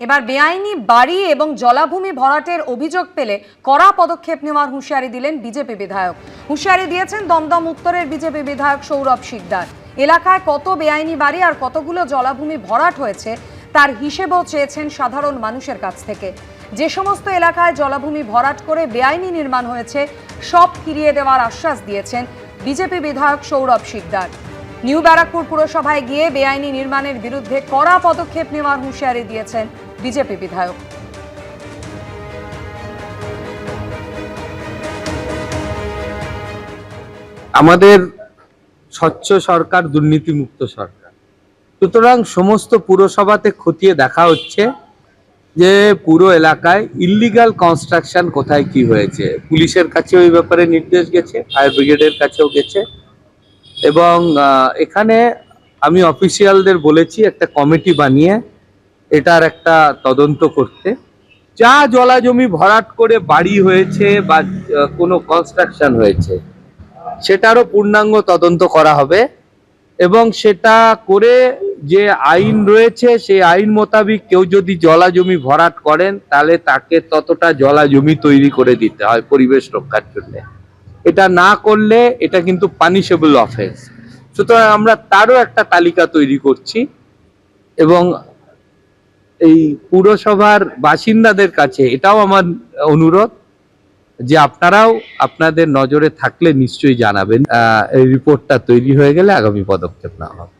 এবার বেআইনি বাড়ি এবং জলাভূমি ভরাটের অভিযোগ পেলে কড়া পদক্ষেপ নেওয়ার হুঁশিয়ারি দিলেন বিজেপি বিধায়ক। হুঁশিয়ারি দিয়েছেন দমদম উত্তরের বিজেপি বিধায়ক সৌরভ শিকদার। এলাকায় কত বেআইনি বাড়ি আর কতগুলো জলাভূমি ভরাট হয়েছে তার হিসেবও চেয়েছেন সাধারণ মানুষের কাছ থেকে। যে সমস্ত এলাকায় জলাভূমি ভরাট করে বেআইনি নির্মাণ হয়েছে সব ফিরিয়ে দেওয়ার আশ্বাস দিয়েছেন বিজেপি বিধায়ক সৌরভ শিকদার। নিউ ব্যারাকপুর পুরসভায় গিয়ে বেআইনি নির্মাণের বিরুদ্ধে কড়া পদক্ষেপ নেওয়ার হুঁশিয়ারি দিয়েছেন বিজেপি বিধায়ক। আমাদের স্বচ্ছ সরকার, দুর্নীতিমুক্ত সরকার, সুতরাং সমস্ত পুরসভাতে খতিয়ে দেখা হচ্ছে যে পুরো এলাকায় ইল্লিগাল কনস্ট্রাকশন কোথায় কি হয়েছে। পুলিশের কাছে ওই ব্যাপারে নির্দেশ গেছে, ফায়ার ব্রিগেডের কাছেও গেছে, এবং এখানে আমি অফিসিয়ালদের বলেছি একটা কমিটি বানিয়ে এটার একটা তদন্ত করতে। যা জলাজমি ভরাট করে বাড়ি হয়েছে বা কোনো কনস্ট্রাকশন হয়েছে সেটারও পূর্ণাঙ্গ তদন্ত করা হবে, এবং সেটা করে যে আইন রয়েছে সেই আইন মোতাবেক কেউ যদি জলাজমি ভরাট করেন তাহলে তাকে ততটা জলাজমি তৈরি করে দিতে হয় পরিবেশ রক্ষার জন্য। এটা না করলে এটা কিন্তু পানিশেবল অফেন্স। সুতরাং আমরা তারও একটা তালিকা তৈরি করছি, এবং এই পুরসভার বাসিন্দাদের কাছে এটাও আমার অনুরোধ যে আপনারাও আপনাদের নজরে থাকলে নিশ্চয়ই জানাবেন। এই রিপোর্টটা তৈরি হয়ে গেলে আগামী পদক্ষেপ নেওয়া হবে।